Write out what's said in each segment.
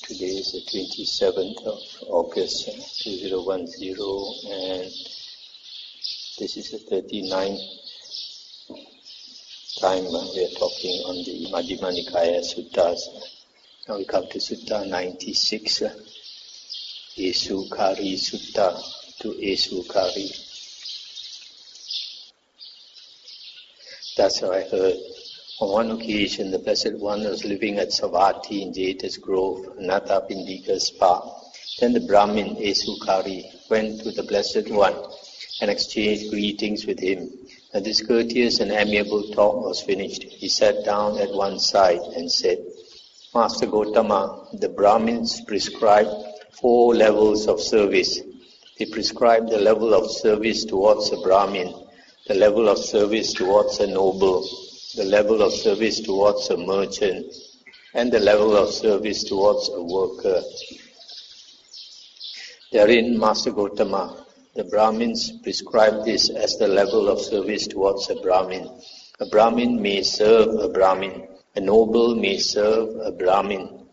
Today is the 27th of August 2010, and this is the 39th time we are talking on the Majjhima Nikaya Suttas. Now we come to Sutta 96, Esukari Sutta to Esukari. That's how I heard. On one occasion, the Blessed One was living at Savatthi in Jeta's Grove, Anathapindika's spa. Then the Brahmin, Esukari, went to the Blessed One and exchanged greetings with him. And this courteous and amiable talk was finished. He sat down at one side and said, Master Gotama, the Brahmins prescribe 4 levels of service. They prescribe the level of service towards a Brahmin, the level of service towards a noble, the level of service towards a merchant, and the level of service towards a worker. Therein, Master Gotama, the Brahmins prescribe this as the level of service towards a Brahmin. A Brahmin may serve a Brahmin, a noble may serve a Brahmin,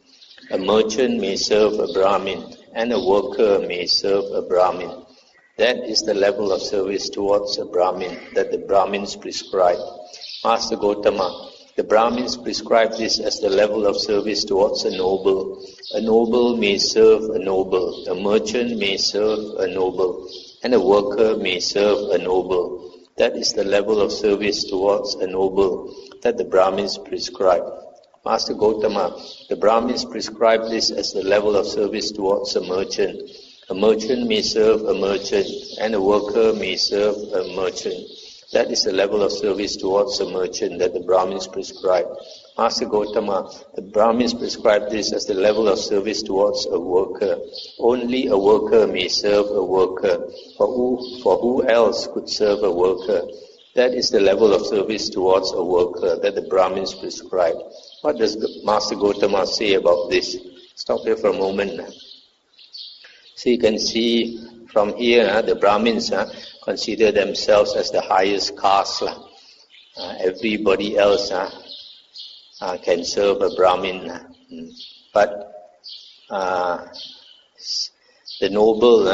a merchant may serve a Brahmin, and a worker may serve a Brahmin. That is the level of service towards a Brahmin that the Brahmins prescribe. Master Gotama, the Brahmins prescribe this as the level of service towards a noble. A noble may serve a noble, a merchant may serve a noble, and a worker may serve a noble. That is the level of service towards a noble that the Brahmins prescribe. Master Gotama, the Brahmins prescribe this as the level of service towards a merchant. A merchant may serve a merchant, and a worker may serve a merchant. That is the level of service towards a merchant that the Brahmins prescribe. Master Gotama, the Brahmins prescribe this as the level of service towards a worker. Only a worker may serve a worker. For who else could serve a worker? That is the level of service towards a worker that the Brahmins prescribe. What does Master Gotama say about this? Stop here for a moment. So you can see from here, the Brahmins consider themselves as the highest caste. Everybody else can serve a Brahmin. But the noble,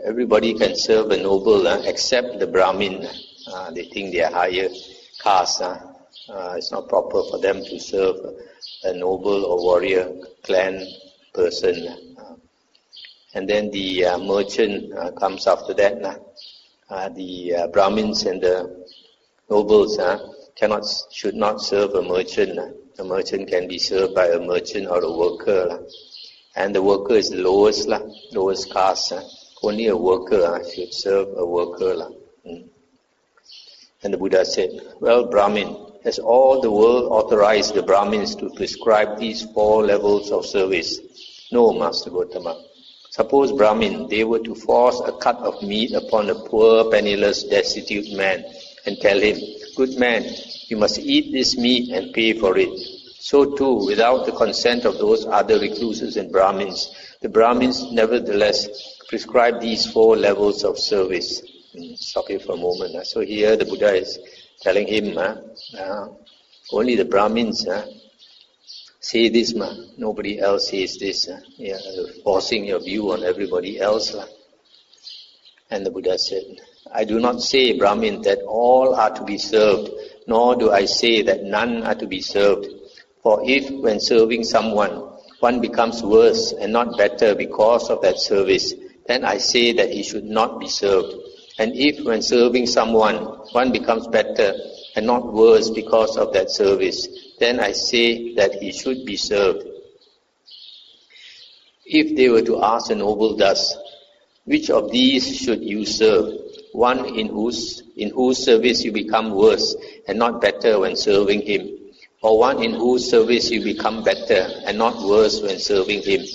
everybody can serve a noble except the Brahmin. They think they are higher caste. It's not proper for them to serve a noble or warrior clan person. And then the merchant comes after that. The Brahmins and the nobles should not serve a merchant. A merchant can be served by a merchant or a worker. And the worker is the lowest caste. Only a worker should serve a worker. And the Buddha said, well, Brahmin, has all the world authorized the Brahmins to prescribe these 4 levels of service? No, Master Gotama. Suppose, Brahmin, they were to force a cut of meat upon a poor, penniless, destitute man and tell him, good man, you must eat this meat and pay for it. So too, without the consent of those other recluses and Brahmins, the Brahmins nevertheless prescribe these 4 levels of service. Stop here for a moment. So here the Buddha is telling him, only the Brahmins say this, nobody else says this. Forcing your view on everybody else. And the Buddha said, I do not say, Brahmin, that all are to be served, nor do I say that none are to be served. For if, when serving someone, one becomes worse and not better because of that service, then I say that he should not be served. And if, when serving someone, one becomes better and not worse because of that service, then I say that he should be served. If they were to ask a noble thus, which of these should you serve? One in whose service you become worse and not better when serving him, or one in whose service you become better and not worse when serving him?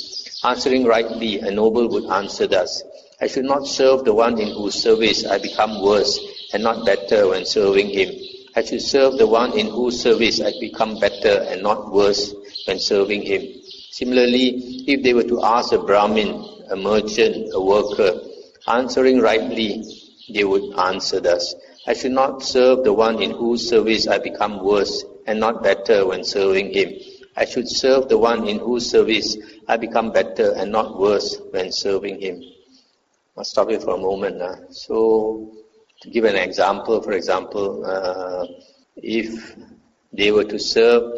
Answering rightly, a noble would answer thus, I should not serve the one in whose service I become worse and not better when serving him. I should serve the one in whose service I become better and not worse when serving him. Similarly, if they were to ask a Brahmin, a merchant, a worker, answering rightly, they would answer thus, I should not serve the one in whose service I become worse and not better when serving him. I should serve the one in whose service I become better and not worse when serving him. I'll stop here for a moment. So, to give an example, for example, if they were to serve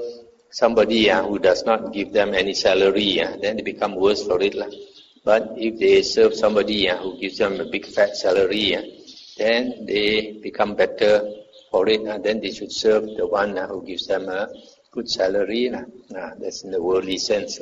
somebody who does not give them any salary, then they become worse for it. But if they serve somebody who gives them a big fat salary, then they become better for it. Then they should serve the one who gives them a good salary. That's in the worldly sense.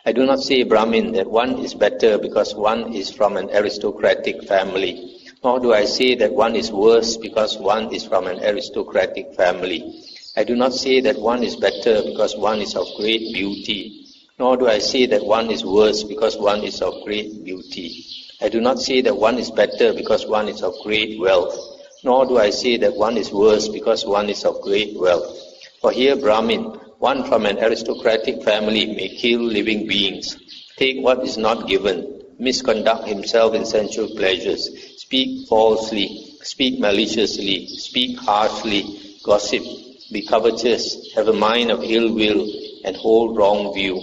I do not say, Brahmin, that one is better because one is from an aristocratic family. Nor do I say that one is worse because one is from an aristocratic family. I do not say that one is better because one is of great beauty. Nor do I say that one is worse because one is of great beauty. I do not say that one is better because one is of great wealth. Nor do I say that one is worse because one is of great wealth. For here, Brahmin, one from an aristocratic family may kill living beings, take what is not given, misconduct himself in sensual pleasures, speak falsely, speak maliciously, speak harshly, gossip, be covetous, have a mind of ill will, and hold wrong view.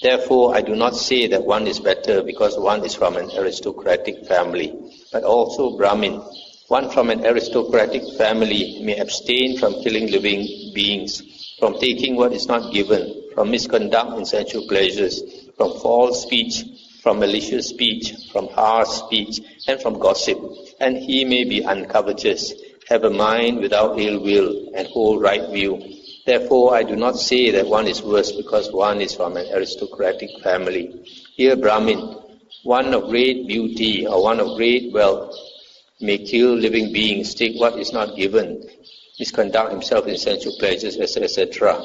Therefore, I do not say that one is better because one is from an aristocratic family, but also Brahmin. One from an aristocratic family may abstain from killing living beings, from taking what is not given, from misconduct in sensual pleasures, from false speech, from malicious speech, from harsh speech, and from gossip. And he may be uncovetous, have a mind without ill will, and hold right view. Therefore, I do not say that one is worse because one is from an aristocratic family. Here, Brahmin, one of great beauty or one of great wealth, may kill living beings, take what is not given, misconduct himself in sensual pleasures, etc.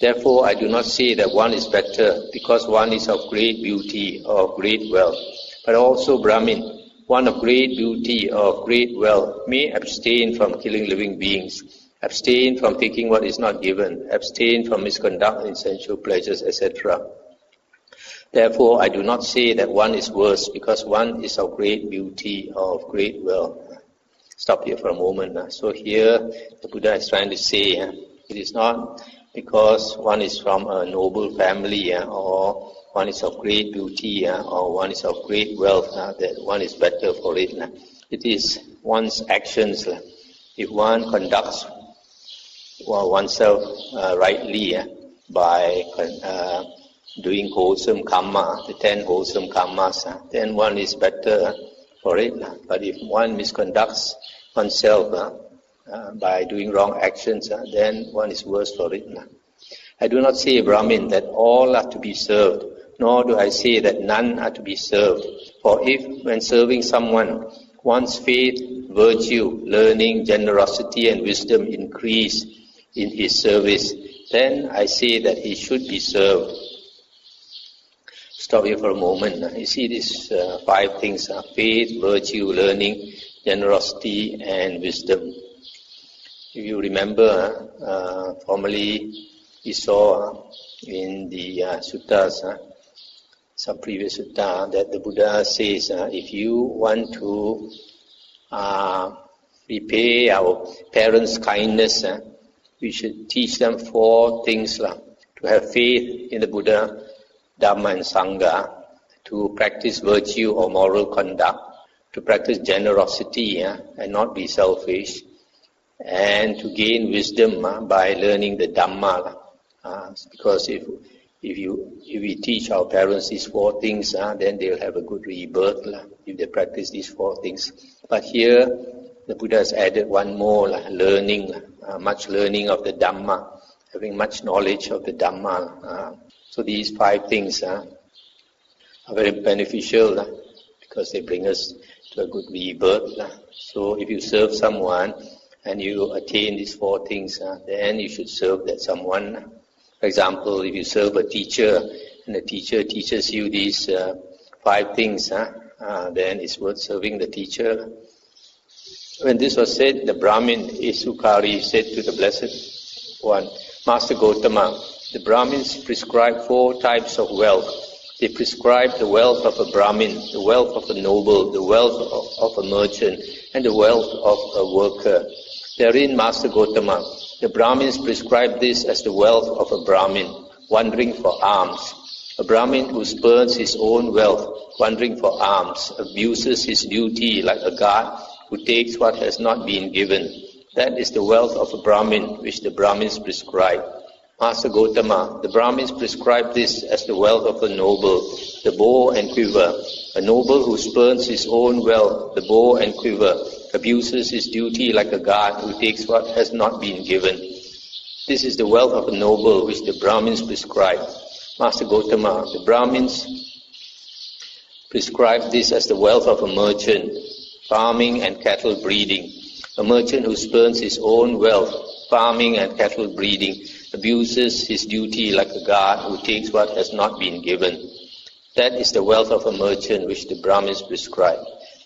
Therefore, I do not say that one is better because one is of great beauty or of great wealth, but also Brahmin, one of great beauty or of great wealth, may abstain from killing living beings, abstain from taking what is not given, abstain from misconduct in sensual pleasures, etc. Therefore, I do not say that one is worse because one is of great beauty or of great wealth. Stop here for a moment. So here, the Buddha is trying to say, it is not because one is from a noble family or one is of great beauty or one is of great wealth that one is better for it. It is one's actions. If one conducts oneself rightly by doing wholesome karma, the 10 wholesome karmas, then one is better for it. But if one misconducts oneself by doing wrong actions, then one is worse for it. I do not say, Brahmin, that all are to be served, nor do I say that none are to be served. For if, when serving someone, one's faith, virtue, learning, generosity, and wisdom increase in his service, then I say that he should be served. Stop here for a moment. You see these 5 things, faith, virtue, learning, generosity, and wisdom. If you remember, formerly we saw in the suttas, some previous sutta, that the Buddha says, if you want to repay our parents' kindness, we should teach them 4 things. To have faith in the Buddha, Dhamma and Sangha, to practice virtue or moral conduct, to practice generosity and not be selfish, and to gain wisdom by learning the Dhamma. Because if we teach our parents these 4 things, then they'll have a good rebirth if they practice these 4 things. But here, the Buddha has added one more, learning, much learning of the Dhamma, having much knowledge of the Dhamma. So these 5 things are very beneficial because they bring us to a good rebirth. So if you serve someone and you attain these 4 things, then you should serve that someone. For example, if you serve a teacher and the teacher teaches you these 5 things, then it's worth serving the teacher. When this was said, the Brahmin Esukari said to the Blessed One, Master Gotama, the Brahmins prescribe 4 types of wealth. They prescribe the wealth of a Brahmin, the wealth of a noble, the wealth of a merchant, and the wealth of a worker. Therein, Master Gotama, the Brahmins prescribe this as the wealth of a Brahmin. wandering for alms. A Brahmin who spurns his own wealth, wandering for alms, abuses his duty like a guard who takes what has not been given. That is the wealth of a Brahmin which the Brahmins prescribe. Master Gotama, the Brahmins prescribe this as the wealth of a noble, the bow and quiver. A noble who spurns his own wealth, the bow and quiver, abuses his duty like a guard who takes what has not been given. This is the wealth of a noble which the Brahmins prescribe. Master Gotama, the Brahmins prescribe this as the wealth of a merchant, farming and cattle breeding. A merchant who spurns his own wealth, farming and cattle breeding, abuses his duty like a guard who takes what has not been given. That is the wealth of a merchant which the Brahmins prescribe.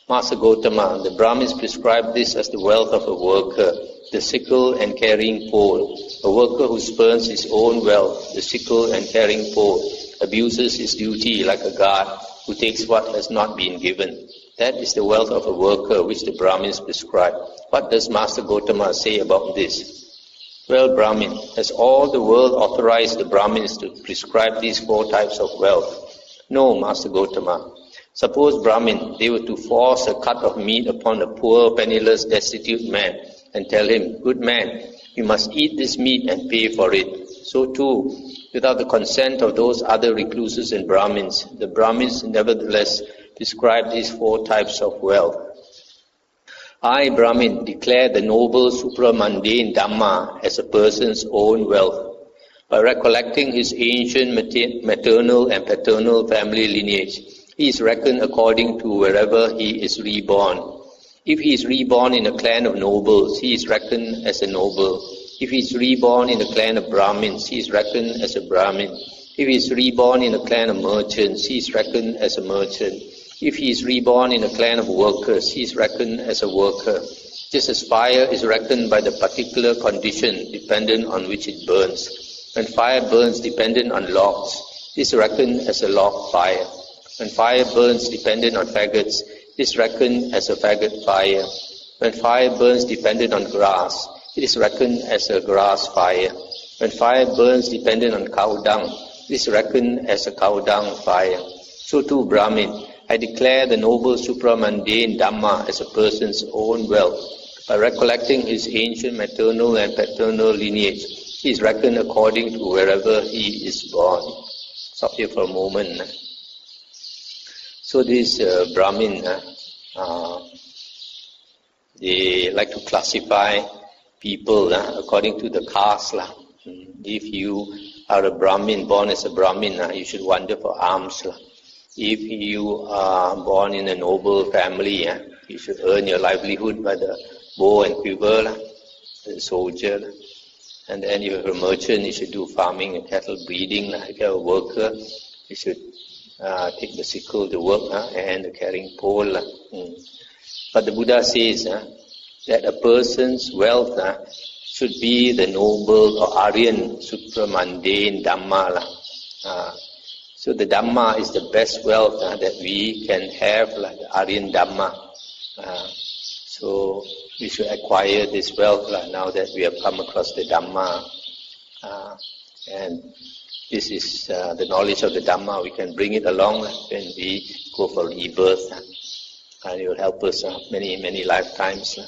Master Gotama, the Brahmins prescribe this as the wealth of a worker, the sickle and carrying pole. A worker who spurns his own wealth, the sickle and carrying pole, abuses his duty like a guard who takes what has not been given. That is the wealth of a worker which the Brahmins prescribe. What does Master Gotama say about this? Well, Brahmin, has all the world authorized the Brahmins to prescribe these 4 types of wealth? No, Master Gotama. Suppose, Brahmin, they were to force a cut of meat upon a poor, penniless, destitute man and tell him, good man, you must eat this meat and pay for it. So too, without the consent of those other recluses and Brahmins, the Brahmins nevertheless prescribe these 4 types of wealth. I, Brahmin, declare the noble supramundane Dhamma as a person's own wealth. By recollecting his ancient maternal and paternal family lineage, he is reckoned according to wherever he is reborn. If he is reborn in a clan of nobles, he is reckoned as a noble. If he is reborn in a clan of Brahmins, he is reckoned as a Brahmin. If he is reborn in a clan of merchants, he is reckoned as a merchant. If he is reborn in a clan of workers, he is reckoned as a worker. Just as fire is reckoned by the particular condition dependent on which it burns. When fire burns dependent on logs, it is reckoned as a log fire. When fire burns dependent on faggots, it is reckoned as a faggot fire. When fire burns dependent on grass, it is reckoned as a grass fire. When fire burns dependent on cow dung, it is reckoned as a cow dung fire. So too, Brahmin, I declare the noble supramundane Dhamma as a person's own wealth. By recollecting his ancient maternal and paternal lineage, he is reckoned according to wherever he is born. Stop here for a moment. So this Brahmin, they like to classify people according to the caste. If you are a Brahmin, born as a Brahmin, you should wander for alms. If you are born in a noble family, you should earn your livelihood by the bow and quiver, as a soldier. And then if you're a merchant, you should do farming and cattle breeding. If you're a worker, you should take the sickle to work and the carrying pole. But the Buddha says that a person's wealth should be the noble or Aryan supramundane Dhamma. So the Dhamma is the best wealth that we can have, like the Aryan Dhamma. So we should acquire this wealth now that we have come across the Dhamma. And this is the knowledge of the Dhamma. We can bring it along when we go for rebirth. And it will help us many, many lifetimes.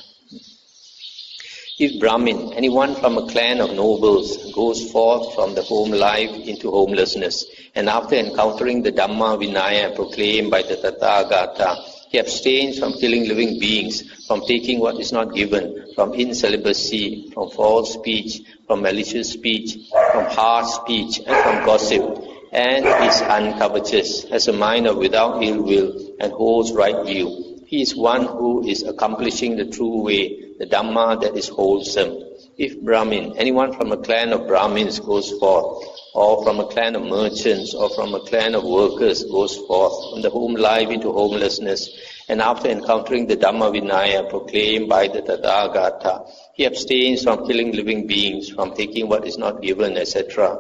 If Brahmin, anyone from a clan of nobles, goes forth from the home life into homelessness, and after encountering the Dhamma Vinaya proclaimed by the Tathagata, he abstains from killing living beings, from taking what is not given, from incelibacy, from false speech, from malicious speech, from harsh speech, and from gossip, and is uncovetous, has a mind of without ill will, and holds right view. He is one who is accomplishing the true way, the Dhamma that is wholesome. If Brahmin, anyone from a clan of Brahmins goes forth, or from a clan of merchants, or from a clan of workers goes forth, from the home life into homelessness, and after encountering the Dhamma Vinaya proclaimed by the Tathagata, he abstains from killing living beings, from taking what is not given, etc.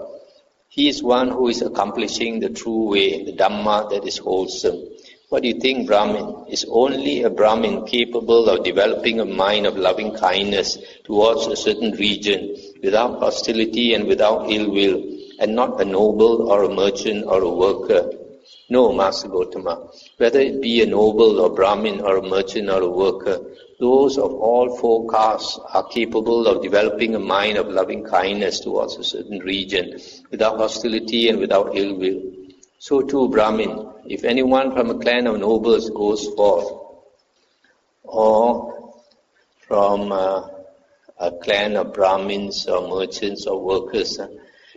He is one who is accomplishing the true way, the Dhamma that is wholesome. What do you think, Brahmin? Is only a Brahmin capable of developing a mind of loving kindness towards a certain region, without hostility and without ill will, and not a noble or a merchant or a worker. No, Master Gautama, whether it be a noble or Brahmin or a merchant or a worker, those of all four castes are capable of developing a mind of loving kindness towards a certain region, without hostility and without ill will. So too, Brahmin, if anyone from a clan of nobles goes forth, or from a clan of Brahmins or merchants or workers,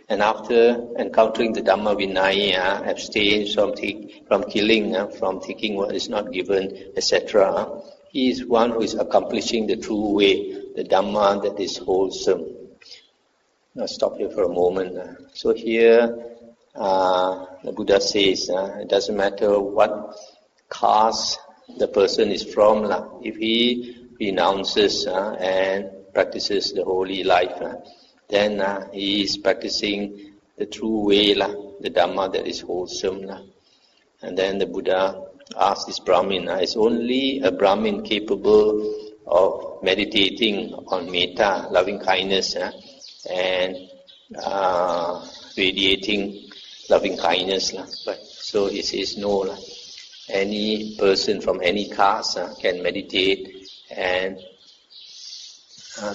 and after encountering the Dhamma Vinaya, abstains from killing, from taking what is not given, etc., he is one who is accomplishing the true way, the Dhamma that is wholesome. Now stop here for a moment. So here, the Buddha says, it doesn't matter what caste the person is from, if he renounces and practices the holy life, then he is practicing the true way, the Dhamma that is wholesome. And then the Buddha asked this Brahmin, is only a Brahmin capable of meditating on metta, loving kindness, and radiating loving kindness? But so he says no. Any person from any caste can meditate and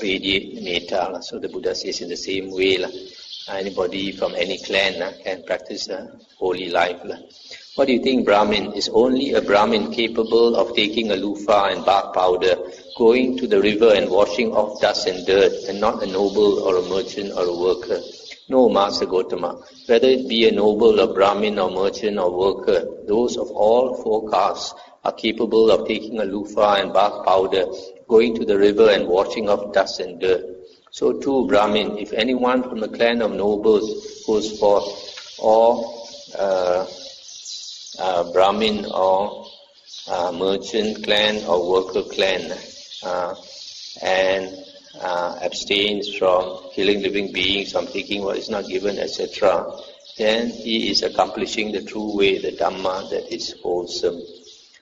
radiate metta. So the Buddha says in the same way, anybody from any clan can practice holy life. What do you think, Brahmin? Is only a Brahmin capable of taking a loofah and bark powder, going to the river and washing off dust and dirt, and not a noble or a merchant or a worker? No, Master Gautama, whether it be a noble, a Brahmin or merchant or worker, those of all four castes are capable of taking a loofah and bark powder, going to the river and washing off dust and dirt. So too, Brahmin, if anyone from the clan of nobles goes forth, or Brahmin or merchant clan or worker clan, and abstains from killing living beings, from taking what is not given, etc., then he is accomplishing the true way, the Dhamma that is wholesome.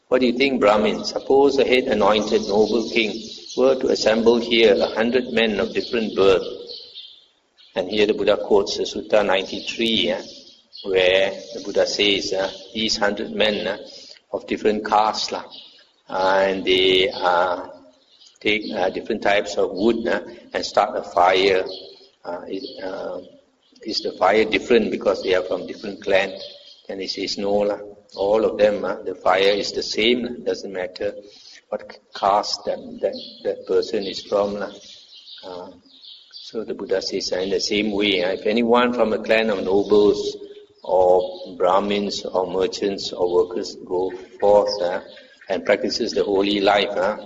What do you think, Brahmin? Suppose a head anointed noble king were to assemble here 100 men of different birth. And here the Buddha quotes Sutta 93, where the Buddha says, these 100 men of different castes, and they take different types of wood and start a fire. Is the fire different because they are from different clans? And he says, no, all of them, the fire is the same, doesn't matter what caste that person is from. So the Buddha says, in the same way, if anyone from a clan of nobles or Brahmins or merchants or workers go forth and practices the holy life,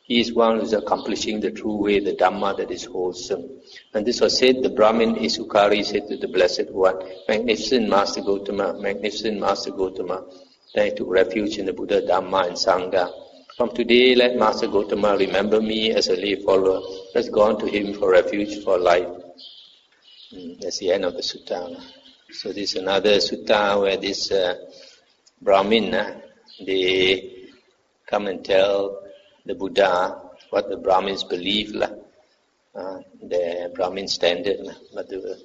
he is one who is accomplishing the true way, the Dhamma that is wholesome. And this was said, the Brahmin Esukari said to the Blessed One, magnificent Master Gautama, magnificent Master Gautama. Then he took refuge in the Buddha, Dhamma and Sangha. From today, let Master Gautama remember me as a lay follower. Let's go on to him for refuge for life. That's the end of the sutta. So this is another sutta where this Brahmin, they come and tell the Buddha what the Brahmins believe, the Brahmin standard, but the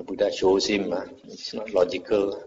Buddha shows him it's not logical.